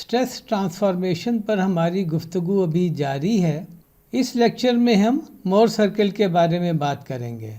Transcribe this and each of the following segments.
Stress transformation पर हमारी गुफ्तगू अभी जारी है। इस लेक्चर में हम मोर सर्किल के बारे में बात करेंगे।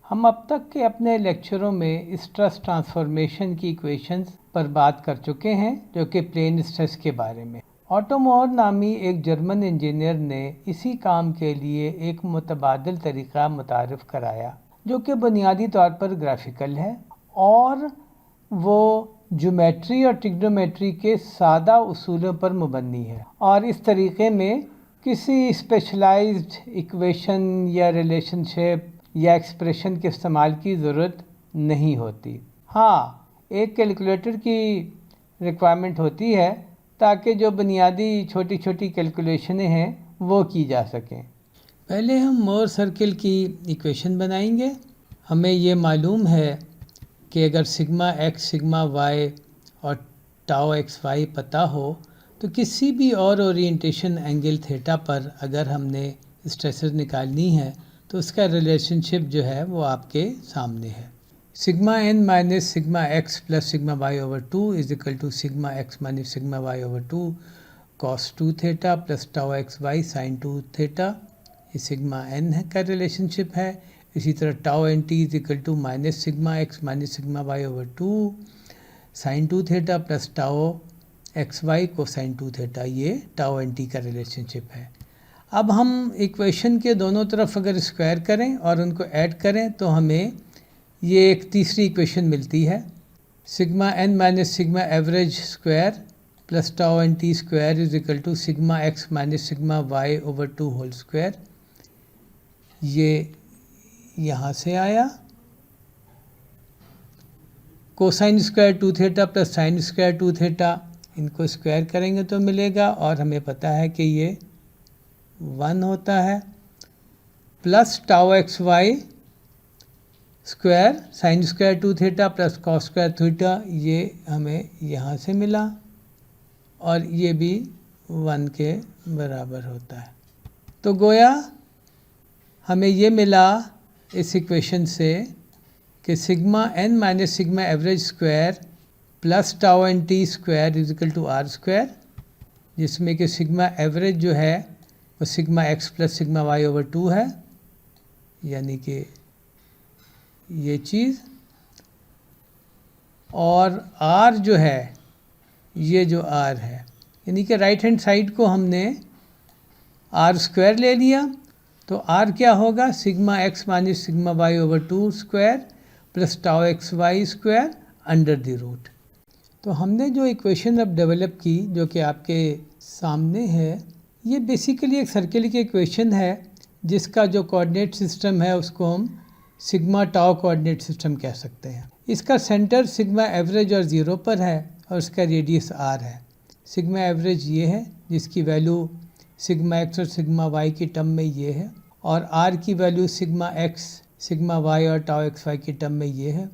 हम अब तक के अपने लेक्चरों में स्ट्रेस ट्रांसफॉर्मेशन की इक्वेशंस पर बात कर चुके हैं, जो कि प्लेन स्ट्रेस के बारे में। ऑटो मोर नामी एक जर्मन इंजीनियर ने इसी काम के लिए एक मुतबादिल तरीक़ा मुतारिफ़ कराया, जो कि बुनियादी तौर पर ग्राफिकल है और वो ज्योमेट्री और ट्रिग्नोमेट्री के सादा उसूलों पर मुबनी है। और इस तरीक़े में किसी स्पेशलाइज्ड इक्वेशन या रिलेशनशिप या एक्सप्रेशन के इस्तेमाल की ज़रूरत नहीं होती। हाँ, एक कैलकुलेटर की रिक्वायरमेंट होती है ताकि जो बुनियादी छोटी छोटी कैलकुलेशनें हैं वो की जा सकें। पहले हम मोर सर्किल की इक्वेशन बनाएंगे। हमें ये मालूम है कि अगर सिग्मा एक्स सिग्मा वाई और टाउ एक्स वाई पता हो तो किसी भी और ओरिएंटेशन एंगल थीटा पर अगर हमने स्ट्रेसेस निकालनी है तो उसका रिलेशनशिप जो है वो आपके सामने है। Sigma N minus sigma X plus sigma Y over 2 is equal to sigma X minus sigma Y over 2 cos 2 theta plus tau X Y sine 2 theta. ये सिग्मा एन का रिलेशनशिप है। इसी तरह tau N T is equal to minus sigma X minus sigma Y over 2 sine 2 theta plus tau X Y cosine 2 theta. ये tau N T का relationship है। अब हम इक्वेशन के दोनों तरफ अगर स्क्वायर करें और उनको ऐड करें तो हमें ये एक तीसरी इक्वेशन मिलती है। Sigma N minus sigma average square plus tau N T square is equal to sigma X minus sigma Y over 2 whole square. ये यहाँ से आया। Cosine square 2 theta plus sine square 2 theta, इनको स्क्वायर करेंगे तो मिलेगा और हमें पता है कि ये 1 होता है। Plus tau X Y square sine square 2 theta plus cos square theta, ये हमें यहाँ से मिला और ये भी 1 के बराबर होता है। तो गोया हमें ये मिला इस इक्वेशन से कि sigma N minus sigma average square plus tau N T square is equal to R square, जिसमें कि सिग्मा एवरेज जो है वो sigma X plus sigma Y over 2 है, यानी कि ये चीज़। और आर जो है, ये जो आर है, यानी कि राइट हैंड साइड को हमने आर स्क्वायर ले लिया। तो आर क्या होगा? Sigma X minus sigma Y over 2 square plus tau X Y square under the root. तो हमने जो इक्वेशन अब डेवलप की, जो कि आपके सामने है, ये बेसिकली एक सर्किल की इक्वेशन है जिसका जो कोऑर्डिनेट सिस्टम है उसको हम सिग्मा टाउ कोऑर्डिनेट सिस्टम कह सकते हैं। इसका सेंटर सिग्मा एवरेज और 0 पर है और उसका रेडियस आर है। सिग्मा एवरेज ये है जिसकी वैल्यू सिग्मा एक्स और सिग्मा वाई की टर्म में ये है, और आर की value sigma X sigma Y और टाउ एक्स वाई की टर्म में ये है।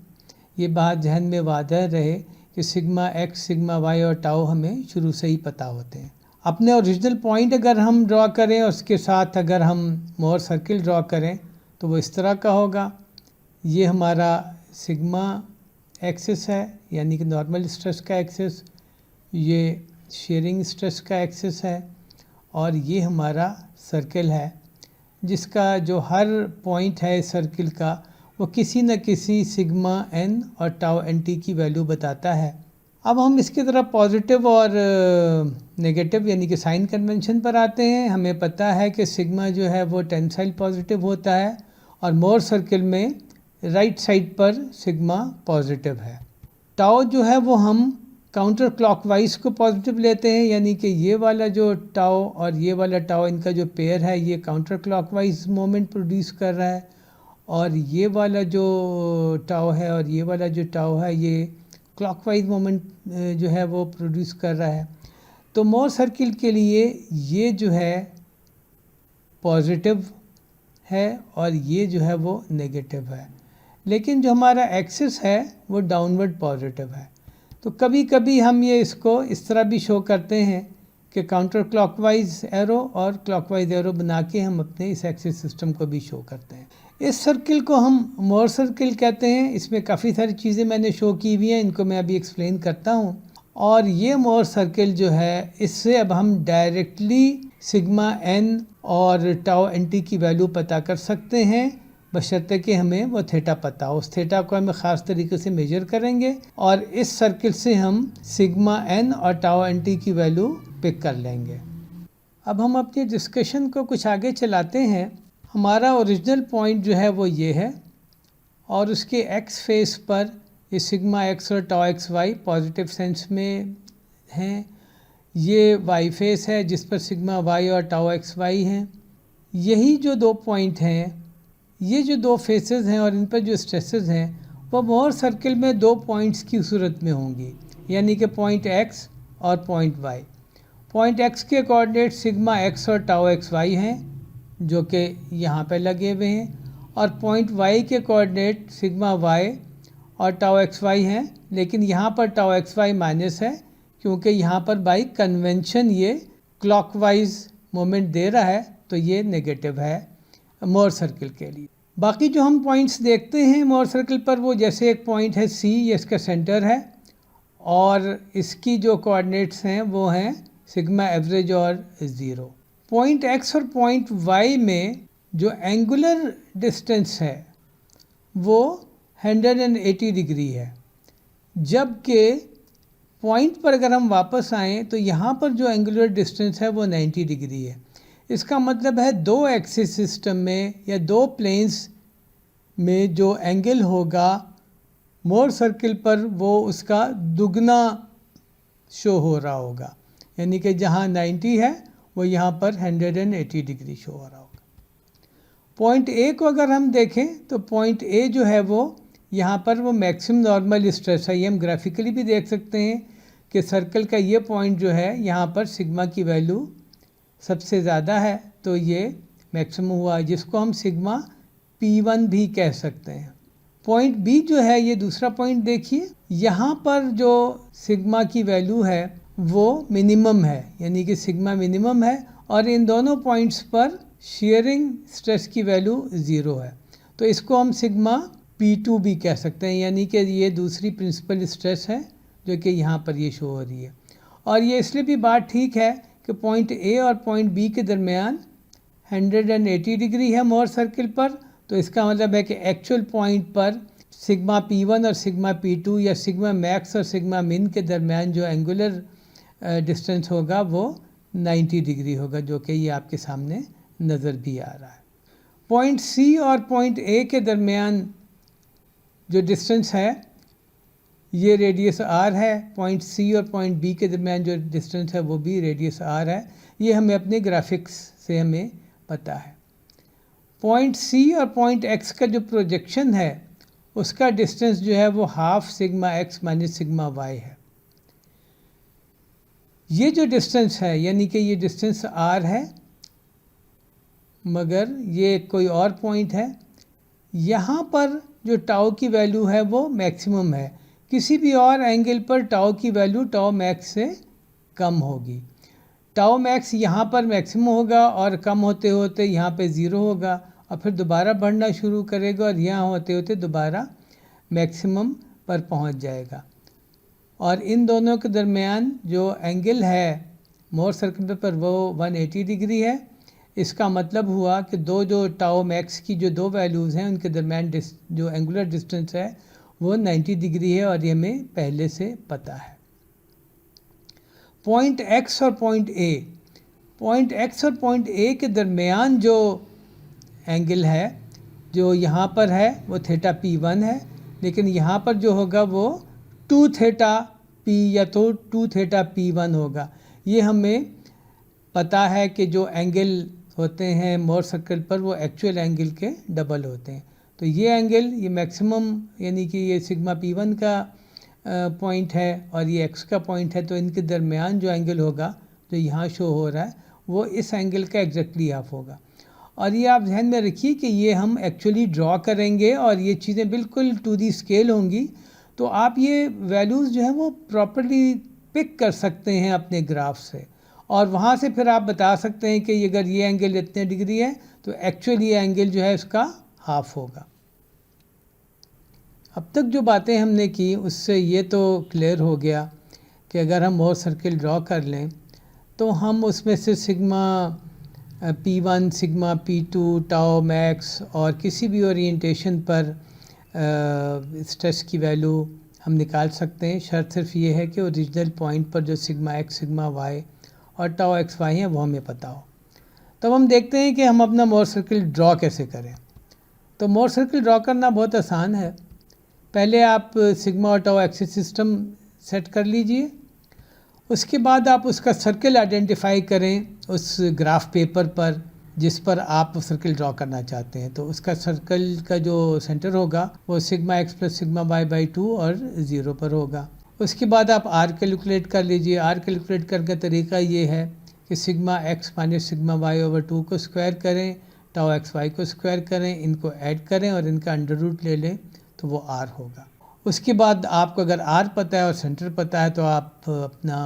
ये बात जहन में वाज़ह रहे कि सिग्मा एक्स सिग्मा वाई और टाउ हमें शुरू से ही पता होते हैं। अपने ओरिजिनल पॉइंट अगर हम ड्रॉ करें और उसके साथ अगर हम मोर सर्किल ड्रॉ करें तो वो इस तरह का होगा। ये हमारा सिग्मा एक्सिस है, यानी कि नॉर्मल स्ट्रेस का एक्सिस, ये शेयरिंग स्ट्रेस का एक्सिस है, और ये हमारा सर्किल है जिसका जो हर पॉइंट है सर्किल का वो किसी न किसी सिग्मा एन और टाउ एन टी की वैल्यू बताता है। अब हम इसकी तरफ पॉजिटिव और नेगेटिव यानी कि साइन कन्वेंशन पर आते हैं। हमें पता है कि सिग्मा जो है वो टेंसाइल पॉजिटिव होता है और मोर सर्किल में राइट साइड पर सिग्मा पॉजिटिव है। टाउ जो है वो हम काउंटर क्लॉकवाइज को पॉजिटिव लेते हैं, यानी कि ये वाला जो टाउ और ये वाला टाउ, इनका जो पेयर है ये काउंटर क्लॉकवाइज मोमेंट प्रोड्यूस कर रहा है, और ये वाला जो टाउ है और ये वाला जो टाउ है ये क्लॉकवाइज मोमेंट जो है वो प्रोड्यूस कर रहा है। तो मोर सर्किल के लिए ये जो है पॉजिटिव है और ये जो है वो नेगेटिव है, लेकिन जो हमारा एक्सिस है वो डाउनवर्ड पॉजिटिव है। तो कभी कभी हम ये इसको इस तरह भी शो करते हैं कि काउंटर क्लॉकवाइज एरो और क्लॉकवाइज एरो बना के हम अपने इस एक्सिस सिस्टम को भी शो करते हैं। इस सर्किल को हम मोर सर्किल कहते हैं। इसमें काफ़ी सारी चीज़ें मैंने शो की हुई हैं, इनको मैं अभी एक्सप्लेन करता हूँ। और ये मोर सर्किल जो है इससे अब हम डायरेक्टली सिग्मा एन और टाउ एन टी की वैल्यू पता कर सकते हैं, बशर्ते कि हमें वो थीटा पता हो। उस थीटा को हमें ख़ास तरीके से मेजर करेंगे और इस सर्किल से हम सिग्मा एन और टाउ एन टी की वैल्यू पिक कर लेंगे। अब हम अपनी डिस्कशन को कुछ आगे चलाते हैं। हमारा ओरिजिनल पॉइंट जो है वो ये है और उसके एक्स फेस पर ये सिग्मा एक्स और tau X Y positive sense में हैं। ये वाई फेस है जिस पर सिग्मा वाई और टाउ एक्स वाई हैं। यही जो दो पॉइंट हैं, ये जो दो फेसेस हैं और इन पर जो स्ट्रेसेस हैं वो मोर सर्किल में दो पॉइंट्स की सूरत में होंगी, यानी कि पॉइंट एक्स और पॉइंट वाई। पॉइंट एक्स के कोऑर्डिनेट सिग्मा एक्स और टाउ एक्स वाई हैं जो कि यहाँ पे लगे हुए हैं, और पॉइंट वाई के कोऑर्डिनेट सिग्मा वाई और टाउ एक्स वाई हैं, लेकिन यहाँ पर टाउ एक्स वाई माइनस है क्योंकि यहाँ पर बाई कन्वेंशन ये क्लॉकवाइज मोमेंट दे रहा है, तो ये नेगेटिव है मोर सर्किल के लिए। बाकी जो हम पॉइंट्स देखते हैं मोर सर्किल पर, वो जैसे एक पॉइंट है सी, ये इसका सेंटर है और इसकी जो कोऑर्डिनेट्स हैं वो हैं सिग्मा एवरेज और ज़ीरो। पॉइंट एक्स और पॉइंट वाई में जो एंगुलर डिस्टेंस है वो 180 डिग्री है, जबकि पॉइंट पर अगर हम वापस आएँ तो यहाँ पर जो एंगुलर डिस्टेंस है वो 90 डिग्री है। इसका मतलब है दो एक्सिस सिस्टम में या दो प्लेन्स में जो एंगल होगा मोर सर्किल पर वो उसका दुगना शो हो रहा होगा, यानी कि जहाँ 90 है वो यहाँ पर 180 डिग्री शो हो रहा होगा। पॉइंट ए को अगर हम देखें तो पॉइंट ए जो है वो यहाँ पर वो मैक्सिमम नॉर्मल स्ट्रेस है। ये हम ग्राफिकली भी देख सकते हैं कि सर्कल का ये पॉइंट जो है यहाँ पर सिग्मा की वैल्यू सबसे ज़्यादा है, तो ये मैक्सिमम हुआ, जिसको हम सिग्मा P1 भी कह सकते हैं। पॉइंट बी जो है ये दूसरा पॉइंट देखिए, यहाँ पर जो सिग्मा की वैल्यू है वो मिनिमम है, यानी कि सिग्मा मिनिमम है, और इन दोनों पॉइंट्स पर शेयरिंग स्ट्रेस की वैल्यू ज़ीरो है, तो इसको हम सिग्मा P2 भी कह सकते हैं, यानी कि ये दूसरी प्रिंसिपल स्ट्रेस है जो कि यहाँ पर ये शो हो रही है। और ये इसलिए भी बात ठीक है कि पॉइंट ए और पॉइंट बी के दरमियान 180 डिग्री है मोर सर्किल पर, तो इसका मतलब है कि एक्चुअल पॉइंट पर सिग्मा P1 और सिग्मा P2 या सिग्मा मैक्स और सिग्मा मिन के दरमियान जो एंगुलर डिस्टेंस होगा वो 90 डिग्री होगा, जो कि ये आपके सामने नज़र भी आ रहा है। पॉइंट सी और पॉइंट ए के दरमियान जो डिस्टेंस है ये रेडियस आर है। पॉइंट सी और पॉइंट बी के दरमियान जो डिस्टेंस है वो भी रेडियस आर है। ये हमें अपने ग्राफिक्स से हमें पता है। पॉइंट सी और पॉइंट एक्स का जो प्रोजेक्शन है उसका डिस्टेंस जो है वो half sigma X minus sigma Y है। ये जो डिस्टेंस है यानी कि ये डिस्टेंस आर है, मगर ये कोई और पॉइंट है। यहाँ पर जो टाउ की वैल्यू है वो मैक्सिमम है। किसी भी और एंगल पर टाउ की वैल्यू टाउ मैक्स से कम होगी। टाउ मैक्स यहाँ पर मैक्सिमम होगा और कम होते होते यहाँ पे ज़ीरो होगा और फिर दोबारा बढ़ना शुरू करेगा और यहाँ होते होते दोबारा मैक्सिमम पर पहुँच जाएगा। और इन दोनों के दरमियान जो एंगल है मोर सर्किल पर वो 180 डिग्री है। इसका मतलब हुआ कि जो टाउ मैक्स की जो दो वैल्यूज़ हैं उनके दरमियान जो एंगुलर डिस्टेंस है वो 90 डिग्री है, और ये हमें पहले से पता है। पॉइंट एक्स और पॉइंट ए के दरमियान जो एंगल है जो यहाँ पर है वो थीटा P1 है, लेकिन यहाँ पर जो होगा वो 2 थीटा P या तो 2 थीटा P1 होगा। ये हमें पता है कि जो एंगल होते हैं मोर सर्कल पर वो एक्चुअल एंगल के डबल होते हैं। तो ये एंगल ये मैक्सिमम यानी कि ये सिग्मा P1 का पॉइंट है और ये एक्स का पॉइंट है, तो इनके दरमियान जो एंगल होगा जो यहाँ शो हो रहा है वो इस एंगल का एग्जैक्टली हाफ होगा। और ये आप ध्यान में रखिए कि ये हम एक्चुअली ड्रॉ करेंगे और ये चीज़ें बिल्कुल टू दी स्केल होंगी, तो आप ये वैल्यूज़ जो है वो प्रॉपर्ली पिक कर सकते हैं अपने ग्राफ से, और वहाँ से फिर आप बता सकते हैं कि अगर ये एंगल इतने डिग्री है तो एक्चुअली ये एंगल जो है उसका हाफ होगा। अब तक जो बातें हमने की उससे ये तो क्लियर हो गया कि अगर हम मोर सर्किल ड्रॉ कर लें तो हम उसमें से sigma P1, sigma P2, tau max और किसी भी ओरिएंटेशन पर स्ट्रेस की वैल्यू हम निकाल सकते हैं। शर्त सिर्फ ये है कि ओरिजिनल पॉइंट पर जो सिग्मा एक्स, सिग्मा वाई और टाउ एक्स वाई हैं वो हमें पता हो। तो हम देखते हैं कि हम अपना मोर सर्किल ड्रॉ कैसे करें। तो मोर सर्किल ड्रॉ करना बहुत आसान है। पहले आप सिग्मा और टाउ एक्सिस सिस्टम सेट कर लीजिए। उसके बाद आप उसका सर्किल आइडेंटिफाई करें उस ग्राफ पेपर पर जिस पर आप सर्किल ड्रॉ करना चाहते हैं। तो उसका सर्कल का जो सेंटर होगा वो sigma X plus sigma Y by 2 और 0 पर होगा। उसके बाद आप आर कैलकुलेट कर लीजिए। आर कैलकुलेट करने का तरीका ये है कि sigma X minus sigma Y over 2 को स्क्वायर करें, टाउ एक्स वाई को स्क्वायर करें, इनको ऐड करें और इनका अंडर रूट ले लें तो वो आर होगा। उसके बाद आपको अगर आर पता है और सेंटर पता है तो आप अपना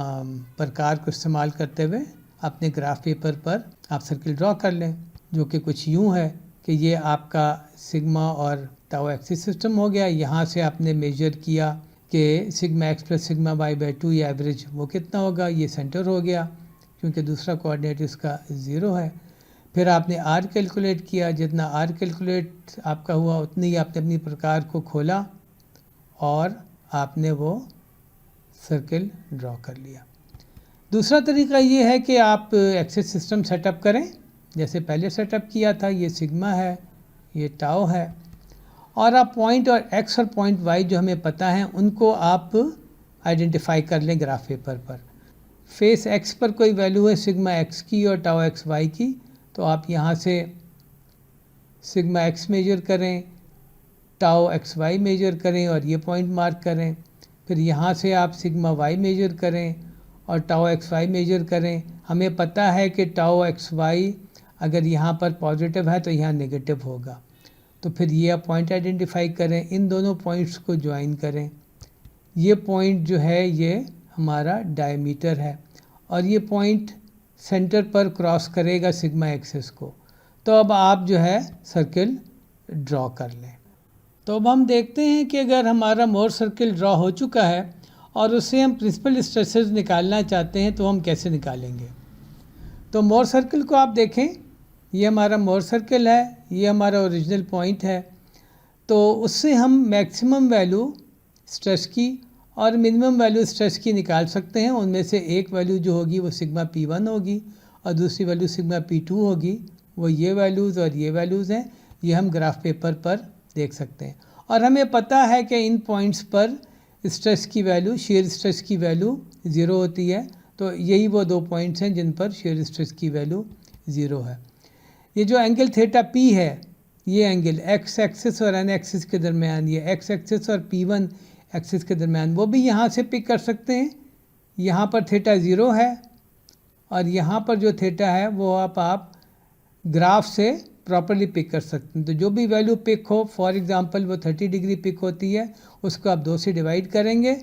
प्रकार को इस्तेमाल करते हुए अपने ग्राफ पेपर पर आप सर्किल ड्रॉ कर लें, जो कि कुछ यूँ है कि ये आपका सिग्मा और टाउ एक्सिस सिस्टम हो गया। यहाँ से आपने मेजर किया कि sigma X plus sigma Y by 2 या एवरेज वो कितना होगा, ये सेंटर हो गया क्योंकि दूसरा कोऑर्डिनेट इसका 0 है। फिर आपने आर कैलकुलेट किया, जितना आर कैलकुलेट आपका हुआ उतनी आपने अपनी प्रकार को खोला और आपने वो सर्किल ड्रॉ कर लिया। दूसरा तरीका ये है कि आप एक्सिस सिस्टम सेटअप करें जैसे पहले सेटअप किया था। ये सिग्मा है, ये टाउ है और आप पॉइंट और एक्स और पॉइंट वाई जो हमें पता है उनको आप आइडेंटिफाई कर लें ग्राफ पेपर पर। फेस एक्स पर कोई वैल्यू है सिग्मा एक्स की और टाउ एक्स वाई की, तो आप यहाँ से सिग्मा एक्स मेजर करें, टाउ एक्स वाई मेजर करें और ये पॉइंट मार्क करें। फिर यहाँ से आप सिग्मा वाई मेजर करें और टाउ एक्स वाई मेजर करें। हमें पता है कि टाउ एक्स वाई अगर यहाँ पर पॉजिटिव है तो यहाँ नेगेटिव होगा। तो फिर ये आप पॉइंट आइडेंटिफाई करें, इन दोनों पॉइंट्स को ज्वाइन करें। ये पॉइंट जो है ये हमारा डायमीटर है और ये पॉइंट सेंटर पर क्रॉस करेगा सिग्मा एक्सिस को। तो अब आप जो है सर्किल ड्रॉ कर लें। तो अब हम देखते हैं कि अगर हमारा मोर सर्किल ड्रॉ हो चुका है और उससे हम प्रिंसिपल स्ट्रेसेस निकालना चाहते हैं तो हम कैसे निकालेंगे। तो मोर सर्किल को आप देखें, ये हमारा मोर सर्किल है, ये हमारा ओरिजिनल पॉइंट है। तो उससे हम मैक्सिमम वैल्यू स्ट्रेस की और मिनिमम वैल्यू स्ट्रेस की निकाल सकते हैं। उनमें से एक वैल्यू जो होगी वो सिग्मा P1 होगी और दूसरी वैल्यू सिग्मा P2 होगी। वो ये वैल्यूज़ और ये वैल्यूज़ हैं, ये हम ग्राफ पेपर पर देख सकते हैं। और हमें पता है कि इन पॉइंट्स पर स्ट्रेस की वैल्यू, शेयर स्ट्रेस की वैल्यू 0 होती है। तो यही वो दो पॉइंट्स हैं जिन पर शेयर स्ट्रेस की वैल्यू 0 है। ये जो एंगल थीटा P है, ये एंगल एक्स एक्सिस और एन एक्सिस के दरमियान, ये एक्स एक्सिस और P1 एक्सिस के दरमियान, वो भी यहाँ से पिक कर सकते हैं। यहाँ पर थीटा 0 है और यहाँ पर जो थीटा है वो आप ग्राफ से प्रॉपरली पिक कर सकते हैं। तो जो भी वैल्यू पिक हो, फॉर एग्जांपल वो 30 डिग्री पिक होती है, उसको आप 2 से डिवाइड करेंगे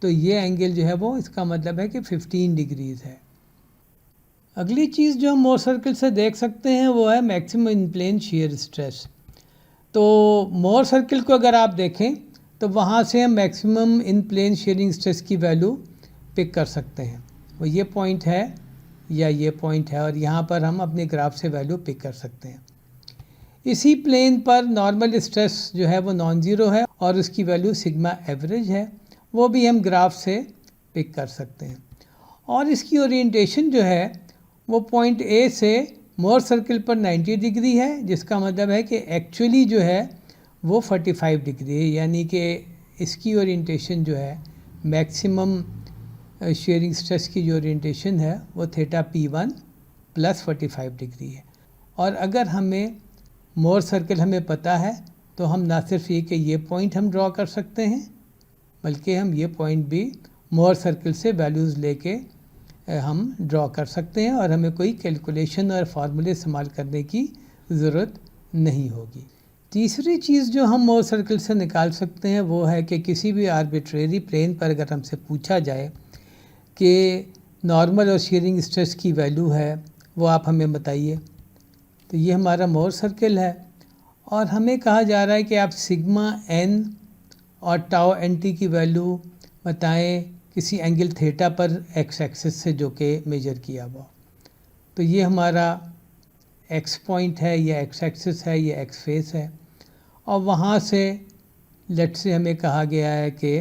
तो ये एंगल जो है वो, इसका मतलब है कि 15 डिग्रीज है। अगली चीज़ जो हम मोर सर्किल से देख सकते हैं वो है maximum in plane shear stress. तो मोर सर्किल को अगर आप देखें तो वहाँ से हम maximum in plane shearing stress की वैल्यू पिक कर सकते हैं। वो ये पॉइंट है या ये पॉइंट है और यहाँ पर हम अपने ग्राफ से वैल्यू पिक कर सकते हैं। इसी प्लेन पर नॉर्मल स्ट्रेस जो है वो नॉन ज़ीरो है और उसकी वैल्यू सिग्मा एवरेज है, वो भी हम ग्राफ से पिक कर सकते हैं। और इसकी ओरिएंटेशन जो है वो पॉइंट ए से मोर सर्किल पर 90 डिग्री है, जिसका मतलब है कि एक्चुअली जो है वो 45 डिग्री है। यानी कि इसकी ओरिएंटेशन जो है मैक्सिमम शेयरिंग स्ट्रेस की जो ओरिएंटेशन है वो थीटा P1 प्लस 45 डिग्री है। और अगर हमें मोर सर्किल हमें पता है तो हम ना सिर्फ ये कि ये पॉइंट हम ड्रॉ कर सकते हैं, बल्कि हम ये पॉइंट भी मोर सर्किल से वैल्यूज़ लेके हम ड्रॉ कर सकते हैं और हमें कोई कैलकुलेशन और फार्मूले इस्तेमाल करने की ज़रूरत नहीं होगी। तीसरी चीज़ जो हम मोर सर्किल से निकाल सकते हैं वो है कि किसी भी आर्बिट्रेरी प्लेन पर अगर हमसे पूछा जाए कि नॉर्मल और शेयरिंग स्ट्रेस की वैल्यू है वो आप हमें बताइए। तो ये हमारा मोर सर्किल है और हमें कहा जा रहा है कि आप सिग्मा एन और टाउ एन टी की वैल्यू बताएं किसी एंगल थीटा पर एक्स एक्सिस से जो कि मेजर किया हुआ। तो ये हमारा एक्स पॉइंट है, ये एक्स एक्सिस है, ये एक्स फेस है, और वहाँ से लेट से हमें कहा गया है कि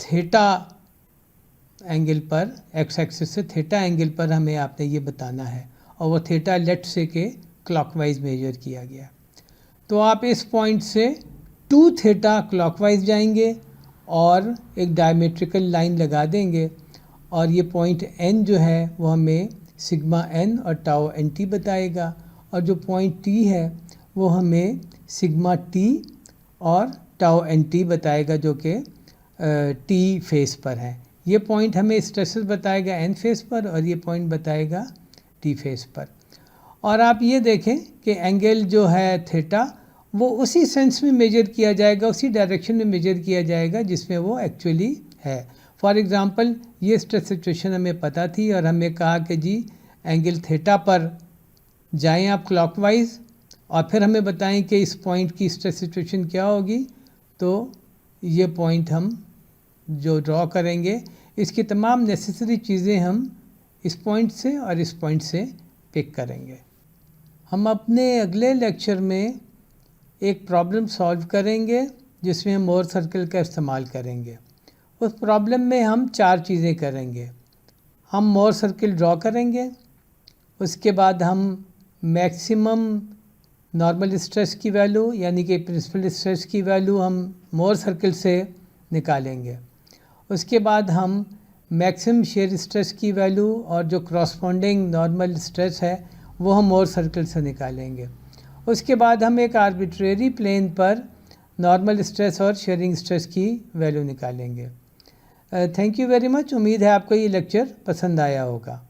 थीटा एंगल पर, एक्स एक्सिस से थीटा एंगल पर हमें आपने ये बताना है, और वो थीटा लेट से के क्लॉकवाइज मेजर किया गया। तो आप इस पॉइंट से 2 थीटा क्लॉकवाइज जाएंगे और एक डायमेट्रिकल लाइन लगा देंगे, और ये पॉइंट एन जो है वो हमें सिग्मा एन और टाउ एन टी बताएगा, और जो पॉइंट टी है वो हमें सिग्मा टी और टाउ एन टी बताएगा, जो कि टी फेस पर है। ये पॉइंट हमें स्ट्रेसेस बताएगा एन फेस पर, और ये पॉइंट बताएगा टी फेस पर। और आप ये देखें कि एंगल जो है थीटा वो उसी सेंस में मेजर किया जाएगा, उसी डायरेक्शन में मेजर किया जाएगा जिसमें वो एक्चुअली है। फॉर एग्ज़ाम्पल ये स्ट्रेस सिचुएशन हमें पता थी, और हमें कहा कि जी एंगल थीटा पर जाएं आप क्लॉकवाइज, और फिर हमें बताएं कि इस पॉइंट की स्ट्रेस सिचुएशन क्या होगी। तो ये पॉइंट हम जो ड्रॉ करेंगे, इसकी तमाम नेसेसरी चीज़ें हम इस पॉइंट से और इस पॉइंट से पिक करेंगे। हम अपने अगले लेक्चर में एक प्रॉब्लम सॉल्व करेंगे जिसमें हम मोर सर्कल का इस्तेमाल करेंगे। उस प्रॉब्लम में हम 4 चीज़ें करेंगे। हम मोर सर्कल ड्रॉ करेंगे, उसके बाद हम मैक्सिमम नॉर्मल स्ट्रेस की वैल्यू यानी कि प्रिंसिपल स्ट्रेस की वैल्यू हम मोर सर्कल से निकालेंगे। उसके बाद हम मैक्सिमम शेयर स्ट्रेस की वैल्यू और जो करस्पॉन्डिंग नॉर्मल स्ट्रेस है वो हम मोर सर्कल से निकालेंगे। उसके बाद हम एक आर्बिट्रेरी प्लेन पर नॉर्मल स्ट्रेस और शेयरिंग स्ट्रेस की वैल्यू निकालेंगे। Thank you very much. उम्मीद है आपको ये लेक्चर पसंद आया होगा।